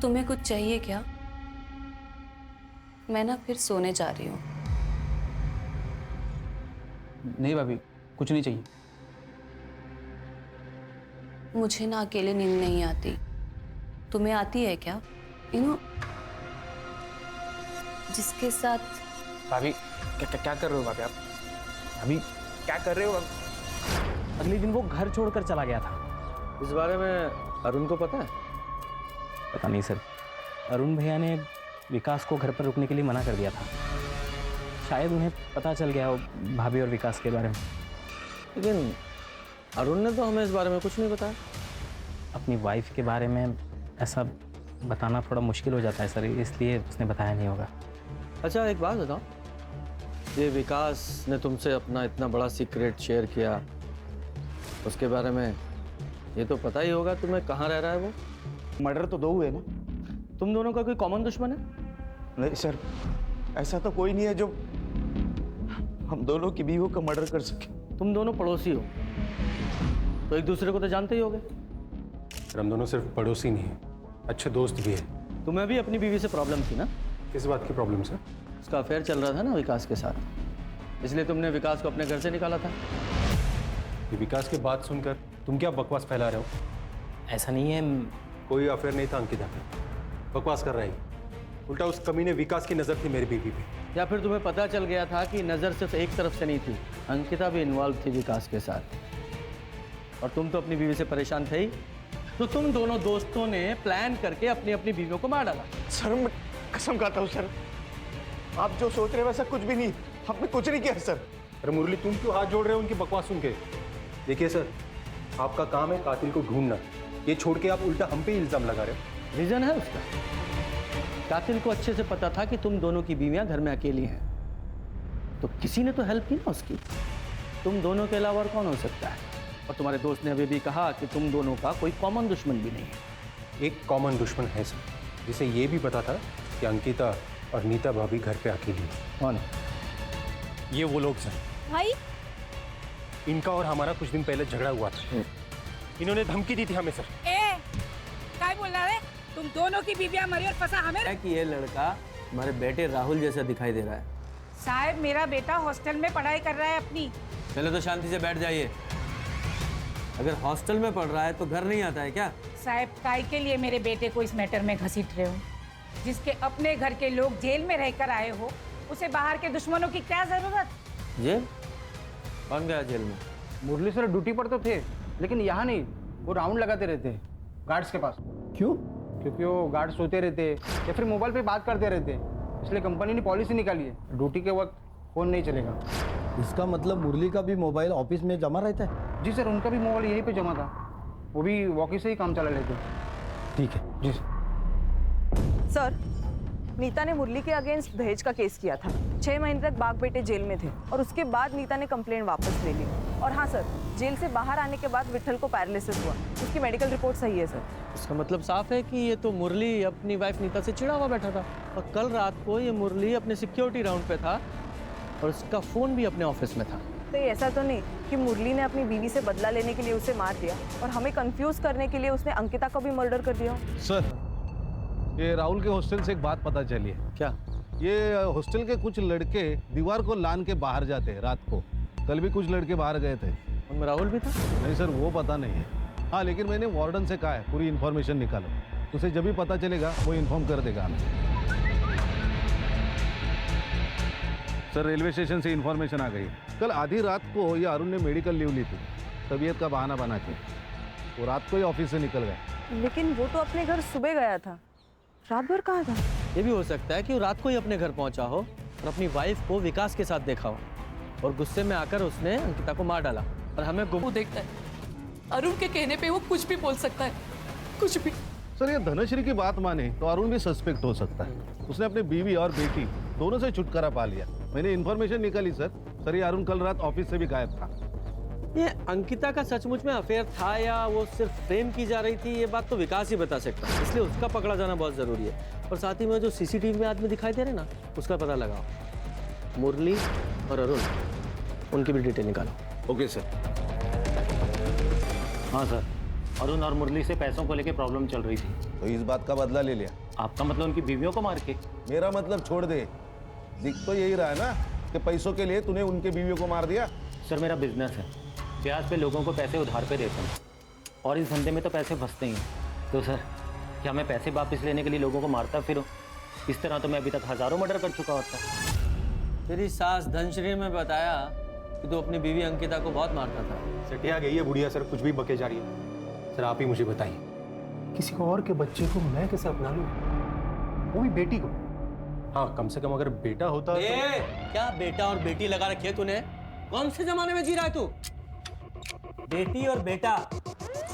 तुम्हें कुछ चाहिए क्या? मैं ना फिर सोने जा रही हूँ। नहीं भाभी, कुछ नहीं चाहिए। मुझे ना अकेले नींद नहीं आती। तुम्हें आती है क्या? जिसके साथ। भाभी क्या कर रहे हो भाभी आप? भाभी क्या कर रहे हो? अगले दिन वो घर छोड़कर चला गया था। इस बारे में अरुण को पता है? पता नहीं सर, अरुण भैया ने विकास को घर पर रुकने के लिए मना कर दिया था। शायद उन्हें पता चल गया हो भाभी और विकास के बारे में। लेकिन अरुण ने तो हमें इस बारे में कुछ नहीं बताया। अपनी वाइफ के बारे में ऐसा बताना थोड़ा मुश्किल हो जाता है सर, इसलिए उसने बताया नहीं होगा। अच्छा एक बात बताओ, ये विकास ने तुमसे अपना इतना बड़ा सीक्रेट शेयर किया, उसके बारे में ये तो पता ही होगा तुम्हें कहाँ रह रहा है वो? मर्डर तो 2 हुए ना। तुम दोनों का कोई कॉमन दुश्मन है? नहीं सर, ऐसा तो कोई नहीं है जो हम दोनों की बीवियों का मर्डर कर सके। तुम दोनों पड़ोसी हो तो एक दूसरे को तो जानते ही होगे। हम दोनों सिर्फ पड़ोसी नहीं हैं, अच्छे दोस्त भी हैं। तुम्हें भी अपनी बीवी से प्रॉब्लम थी ना? किस बात की प्रॉब्लम सर? उसका अफेयर चल रहा था ना विकास के साथ, इसलिए तुमने विकास को अपने घर से निकाला था। ये विकास की बात सुनकर तुम क्या बकवास फैला रहे हो? ऐसा नहीं है। कोई अफेयर नहीं था अंकिता पे, बकवास कर रहा है। उल्टा उस कमीने विकास की नज़र थी मेरी बीवी पे। या फिर तुम्हें पता चल गया था कि नज़र सिर्फ एक तरफ से नहीं थी, अंकिता भी इन्वॉल्व थी विकास के साथ, और तुम तो अपनी बीवी से परेशान थे ही, तो तुम दोनों दोस्तों ने प्लान करके अपनी अपनी बीवियों को मार डाला। सर मैं कसम खाता हूँ सर, आप जो सोच रहे हैं वैसा कुछ भी नहीं, हमने कुछ नहीं किया सर। अरे मुरली, तुम क्यों हाथ जोड़ रहे हो उनकी बकवास सुन के? देखिए सर, आपका काम है कातिल को ढूंढना, ये छोड़ के आप उल्टा हम पे ही इल्जाम लगा रहे हो। रीजन है उसका, कातिल को अच्छे से पता था कि तुम दोनों की बीवियां घर में अकेली हैं, तो किसी ने तो हेल्प की ना उसकी। तुम दोनों के अलावा और कौन हो सकता है? और तुम्हारे दोस्त ने अभी भी कहा कि तुम दोनों का कोई कॉमन दुश्मन भी नहीं है। एक कॉमन दुश्मन है सर, जिसे ये भी पता था कि अंकिता और नीता भाभी घर पे अकेली है। कौन? ये वो लोग सर। भाई इनका और हमारा कुछ दिन पहले झगड़ा हुआ था, इन्होंने धमकी दी थी हमें सर। क्या बोल रहा है? तुम दोनों की बीवियां मरी और फंसा हमें। कि ये लड़का हमारे बेटे राहुल जैसा दिखाई दे रहा है। साहब मेरा बेटा हॉस्टल में पढ़ाई कर रहा है अपनी। पहले तो शांति से बैठ जाइए। अगर हॉस्टल में पढ़ रहा है तो घर नहीं आता है क्या? साहब काय के लिए मेरे बेटे को इस मैटर में घसीट रहे हो? जिसके अपने घर के लोग जेल में रहकर आए हो, उसे बाहर के दुश्मनों की क्या जरूरत? जेल? कौन गया जेल में? मुरली सर ड्यूटी पर तो थे, लेकिन यहाँ नहीं, वो राउंड लगाते रहते गार्ड्स के पास। क्यों? क्योंकि वो गार्ड सोते रहते या फिर मोबाइल पे बात करते रहते, इसलिए कंपनी ने पॉलिसी निकाली है, ड्यूटी के वक्त फोन नहीं चलेगा। इसका मतलब मुरली का भी मोबाइल ऑफिस में जमा रहता है? जी सर, उनका भी मोबाइल यहीं पे जमा था, वो भी वॉकी से ही काम चला लेते। ठीक है जी सर, नीता ने मुरली के अगेंस्ट दहेज का केस किया था। 6 महीने तक बाप बेटे जेल में थे और उसके बाद नीता ने कंप्लेंट वापस ले ली। और हाँ सर, जेल से बाहर आने के बाद विठल को पैरालिसिस हुआ, उसकी मेडिकल रिपोर्ट सही है सर। इसका मतलब साफ है कि ये तो मुरली अपनी वाइफ नीता से चिढ़ा हुआ बैठा था, और कल रात को ये मुरली अपने सिक्योरिटी राउंड पे था और उसका फोन भी अपने ऑफिस में था। तो ये ऐसा तो नहीं कि मुरली ने अपनी बीवी से बदला लेने के लिए उसे मार दिया और हमें कंफ्यूज करने के लिए उसने अंकिता को भी मर्डर कर दिया? सर, ये राहुल के हॉस्टल से एक बात पता चली है। क्या? ये हॉस्टल के कुछ लड़के दीवार को लान के बाहर जाते हैं रात को। कल भी कुछ लड़के बाहर गए थे। उनमें राहुल भी था? नहीं सर, वो पता नहीं है। हाँ, लेकिन मैंने वार्डन से कहा है पूरी इन्फॉर्मेशन निकालो, उसे जब भी पता चलेगा वो इन्फॉर्म कर देगा हमें। सर, रेलवे स्टेशन से इन्फॉर्मेशन आ गई। कल आधी रात को ये अरुण ने मेडिकल लीव ली थी, तबीयत का बहाना बना के वो रात को ही ऑफिस से निकल गया। लेकिन वो तो अपने घर सुबह गया था, रात भर कहाँ था? ये भी हो सकता है कि वो रात को ही अपने घर पहुंचा हो और अपनी वाइफ को विकास के साथ देखा हो, और गुस्से में आकर उसने अंकिता को मार डाला और हमें वो देखता है, अरुण के कहने पे वो कुछ भी बोल सकता है, कुछ भी। सर, ये धनश्री की बात माने तो अरुण भी सस्पेक्ट हो सकता है। उसने अपनी बीवी और बेटी दोनों से छुटकारा पा लिया। मैंने इन्फॉर्मेशन निकाली सर, ये अरुण कल रात ऑफिस से भी गायब था। ये अंकिता का सचमुच में अफेयर था या वो सिर्फ फ्रेम की जा रही थी, ये बात तो विकास ही बता सकता है, इसलिए उसका पकड़ा जाना बहुत जरूरी है। और साथ ही में जो सीसीटीवी में आदमी दिखाई दे रहे ना, उसका पता लगाओ। मुरली और अरुण, उनकी भी डिटेल निकालो। Okay sir. हाँ सर, अरुण और मुरली से पैसों को लेके प्रॉब्लम चल रही थी। तो इस बात का बदला ले लिया। आपका मतलब उनकी बीवियों को मार के? मेरा मतलब छोड़ दे, दिख तो यही रहा है ना कि पैसों के लिए तूने उनके बीवियों को मार दिया। सर मेरा बिजनेस है, ब्याज पे लोगों को पैसे उधार पे देता हूँ और इस धंधे में तो पैसे फंसते ही हैं। तो सर क्या मैं पैसे वापस लेने के लिए लोगों को मारता फिरूं? इस तरह तो मैं अभी तक हज़ारों मर्डर कर चुका होता। तेरी सास धनश्री में बताया कि तू अपनी बीवी अंकिता को बहुत मारता था। सटिया गई है बुढ़िया सर, कुछ भी बके जा रही है। सर आप ही मुझे बताइए, किसी और के बच्चे को मैं कैसे अपना लूं, वो भी बेटी को? हाँ कम से कम अगर बेटा होता क्या बेटा और बेटी लगा रखी है तूने? कौन से जमाने में जी रहा है तू? बेटी और बेटा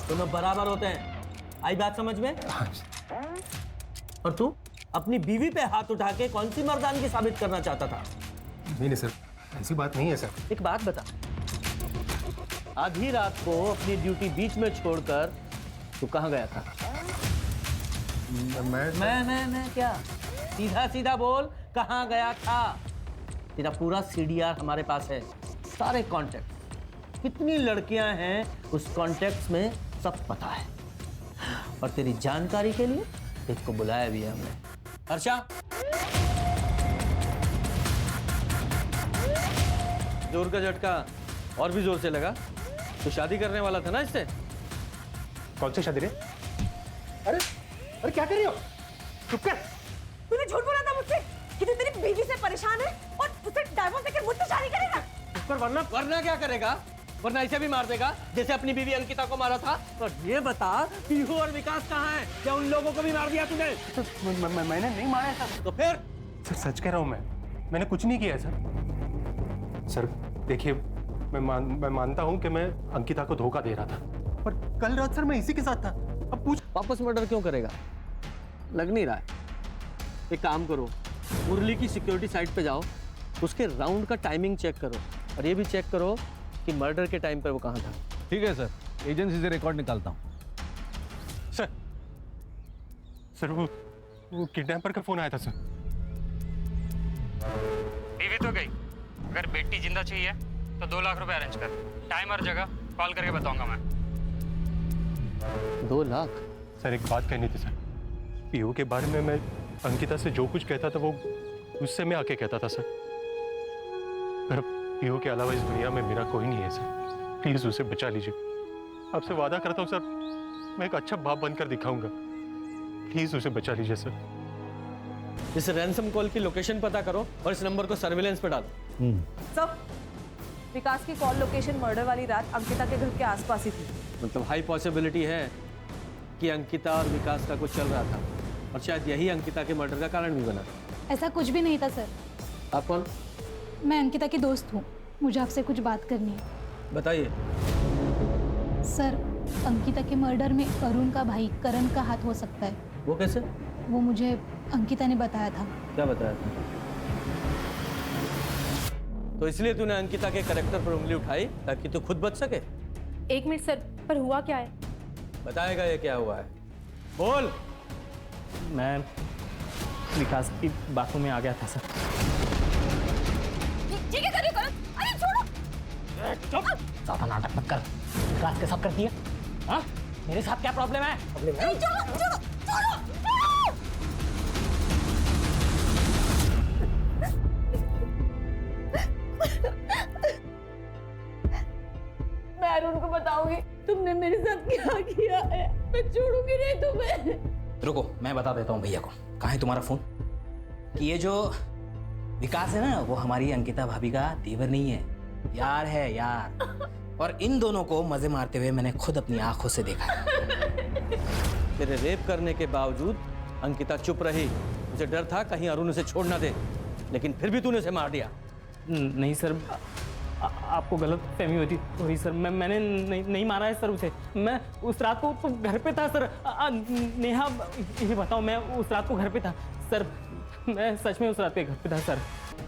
दोनों बराबर होते हैं, आई बात समझ में? और तू अपनी बीवी पे हाथ उठा के कौन सी मर्दानगी साबित करना चाहता था? नहीं सर, ऐसी बात नहीं है सर। एक बात बता, आधी रात को अपनी ड्यूटी बीच में छोड़कर तू कहाँ गया था? मैं क्या? सीधा सीधा बोल, कहाँ गया था? तेरा पूरा सीडीआर हमारे पास है, सारे कॉन्टेक्ट, कितनी लड़कियां हैं उस कॉन्टेक्ट में सब पता है। और तेरी जानकारी के लिए इसको बुलाया भी है हमने। हर्षा, जोर का झटका और भी जोर से लगा। तो शादी करने वाला था ना इससे? कौन सी शादी रे? अरे क्या कर रही हो? चुप कर। तूने झूठ बोला था मुझसे कि तू तेरी बीवी से परेशान है और उसे डाइवोर्स देकर मुझसे शादी करेगा। पर वरना क्या करेगा? वरना इसे भी मार देगा जैसे अपनी बीवी अंकिता को मारा था। और ये बता, पीहू और विकास कहाँ हैं? क्या उन लोगों को भी मार दिया तूने? मैंने नहीं मारा सर। तो फिर? सर सच कह रहा हूँ, मैंने कुछ नहीं किया सर। सर देखिए, मैं मानता हूँ कि मैं अंकिता को धोखा दे रहा था, पर कल रात सर मैं इसी के साथ था। अब पूछ। वापस मर्डर क्यों करेगा? लग नहीं रहा है। एक काम करो, मुरली की सिक्योरिटी साइट पे जाओ, उसके राउंड का टाइमिंग चेक करो और ये भी चेक करो कि मर्डर के टाइम पर वो कहाँ था। ठीक है सर, एजेंसी से रिकॉर्ड निकालता हूँ। सर वो किडनैपर का फोन आया था सर। बीवी तो गई, अगर बेटी जिंदा चाहिए तो 2 लाख रुपए अरेंज कर। टाइम और जगह कॉल करके बताऊंगा मैं। 2 लाख? सर एक बात कहनी थी सर, पीहू के बारे में मैं अंकिता से जो कुछ कहता था वो उससे मैं आके कहता था सर। पर पीहू के अलावा इस दुनिया में मेरा कोई नहीं है सर, प्लीज उसे बचा लीजिए। आपसे वादा करता हूँ सर, मैं एक अच्छा बाप बनकर दिखाऊंगा। प्लीज उसे बचा लीजिए सर। इस रैंसम कॉल की लोकेशन पता करो और इस नंबर को सर्विलेंस पे डालो। सब विकास की कॉल लोकेशन मर्डर वाली रात अंकिता के घर के आसपास ही थी। मतलब हाई पॉसिबिलिटी है कि अंकिता और विकास का कुछ चल रहा था और शायद यही अंकिता के मर्डर का कारण भी बना। ऐसा कुछ भी नहीं था सर। आप कौन? मैं अंकिता की दोस्त हूँ, मुझे आपसे कुछ बात करनी है। बताइए। सर, अंकिता के मर्डर में अरुण का भाई करण का हाथ हो सकता है। वो कैसे? वो मुझे अंकिता ने बताया था। क्या बताया था? तो इसलिए तूने अंकिता के कैरेक्टर पर उंगली उठाई ताकि तू खुद बच सके? 1 मिनट सर, पर हुआ क्या है? बताएगा ये क्या हुआ है? बोल। मैं विकास की बातों में आ गया था सर। ठीक है करिए करण। अरे छोड़ो। ज्यादा नाटक मत कर। विकास के सब कर दिया? हाँ? मेरे साथ क्या प्रॉब्लम है? छोड़ो छोड़ो छोड़ो छोड़ो। मैं अरुण को बताऊंगी तुमने मेरे साथ क्या किया है। मैं छोड़ूंगी नहीं तुम्हें। रुको, मैं बता देता हूँ भैया को। कहाँ है तुम्हारा फोन? कि ये जो विकास है ना, वो हमारी अंकिता भाभी का देवर नहीं है, यार है यार। और इन दोनों को मजे मारते हुए मैंने खुद अपनी आंखों से देखा है। तेरे रेप करने के बावजूद अंकिता चुप रही। मुझे डर था कहीं अरुण उसे छोड़ ना दे, लेकिन फिर भी तूने उसे मार दिया। नहीं सर, आपको गलत फहमी होती। सॉरी सर, मैंने नहीं मारा है सर उसे। मैं उस रात को तो घर पे था सर। नेहा, ये बताओ, मैं उस रात को घर पे था सर। मैं सच में उस रात पे घर पे था सर।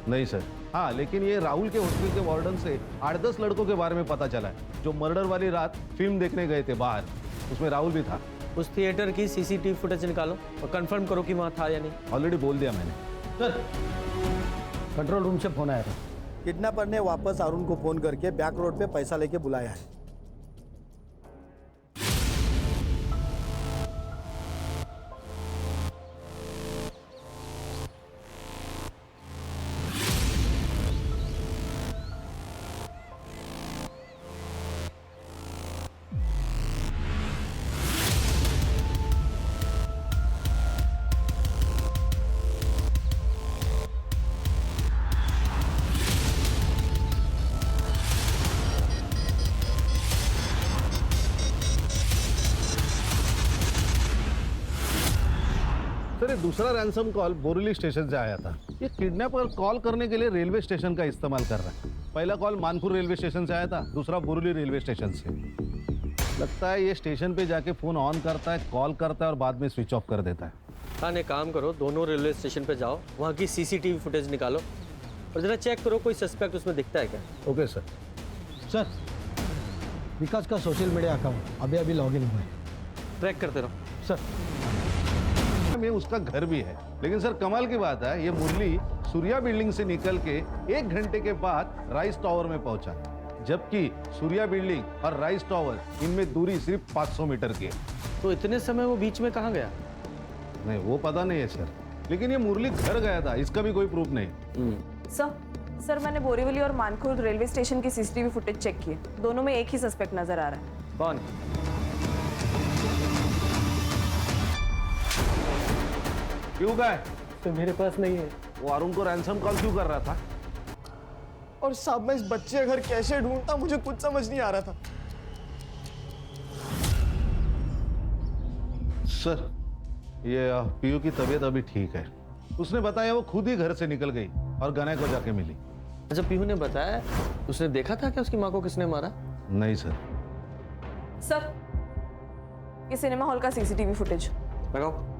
नहीं सर। हाँ, लेकिन ये राहुल के हॉस्टल के वार्डन से 8-10 लड़कों के बारे में पता चला है जो मर्डर वाली रात फिल्म देखने गए थे बाहर। उसमें राहुल भी था। उस थिएटर की सीसीटीवी फुटेज निकालो और कंफर्म करो कि वहाँ था या नहीं। ऑलरेडी बोल दिया मैंने। सर, कंट्रोल रूम से फोन आया था। किडनैपर ने वापस अरुण को फोन करके बैक रोड पे पैसा लेके बुलाया है। सर ये दूसरा रैंसम कॉल बोरीली स्टेशन से आया था। ये किडनैपर कॉल करने के लिए रेलवे स्टेशन का इस्तेमाल कर रहा है। पहला कॉल मानपुर रेलवे स्टेशन से आया था, दूसरा बोरीली रेलवे स्टेशन से। लगता है ये स्टेशन पे जाके फोन ऑन करता है, कॉल करता है और बाद में स्विच ऑफ कर देता है। हाँ, एक काम करो, दोनों रेलवे स्टेशन पे जाओ, वहाँ की सीसीटीवी फुटेज निकालो और जरा चेक करो कोई सस्पेक्ट उसमें दिखता है क्या। Okay sir. सर, विकास का सोशल मीडिया अकाउंट अभी अभी लॉगिन हुआ है। ट्रैक करते रहो। सर, में उसका घर भी है, लेकिन सर कमाल की बात है, ये मुरली सूर्या बिल्डिंग से निकल के 1 घंटे के बाद राइस टावर में पहुंचा, जबकि सूर्या बिल्डिंग और राइस टावर इनमें दूरी सिर्फ 500 मीटर की है। तो इतने समय वो बीच में कहाँ गया? नहीं, वो पता नहीं है सर, लेकिन ये मुरली घर गया था, इसका भी कोई प्रूफ नहीं। सर मैंने बोरीवली और मानकुर रेलवे स्टेशन की सीसीटीवी फुटेज चेक की, दोनों में एक ही सस्पेक्ट नजर आ रहा है। कौन? क्यों गए? तो मेरे पास नहीं है। वो अरुण को रैंसम कॉल क्यों कर रहा था? और साहब मैं इस बच्चे का घर कैसे ढूंढता, मुझे कुछ समझ नहीं आ रहा था। सर, ये पीयू की तबीयत अभी ठीक है। उसने बताया वो खुद ही घर से निकल गई और गने को जाके मिली। अच्छा, पीहू ने बताया, उसने देखा था क्या उसकी माँ को किसने मारा? नहीं सर। सर, ये सिनेमा हॉल का सीसीटीवी फुटेज लगाओ।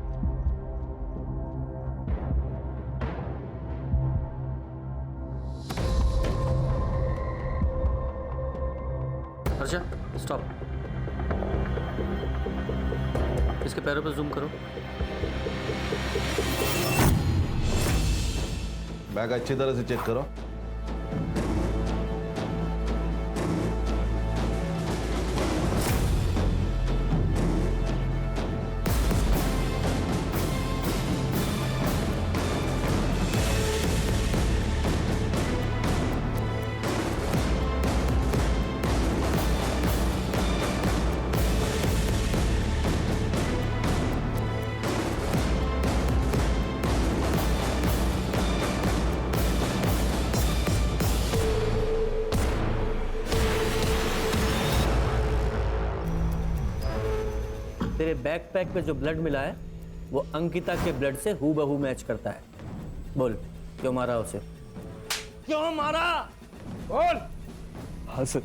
अच्छा, स्टॉप। इसके पैरों पर जूम करो। बैग अच्छी तरह से चेक करो। तेरे बैकपैक पे जो ब्लड मिला है वो अंकिता के ब्लड से हूबहू मैच करता है। बोल, क्यों मारा उसे? क्यों मारा? बोल। हाँ सर।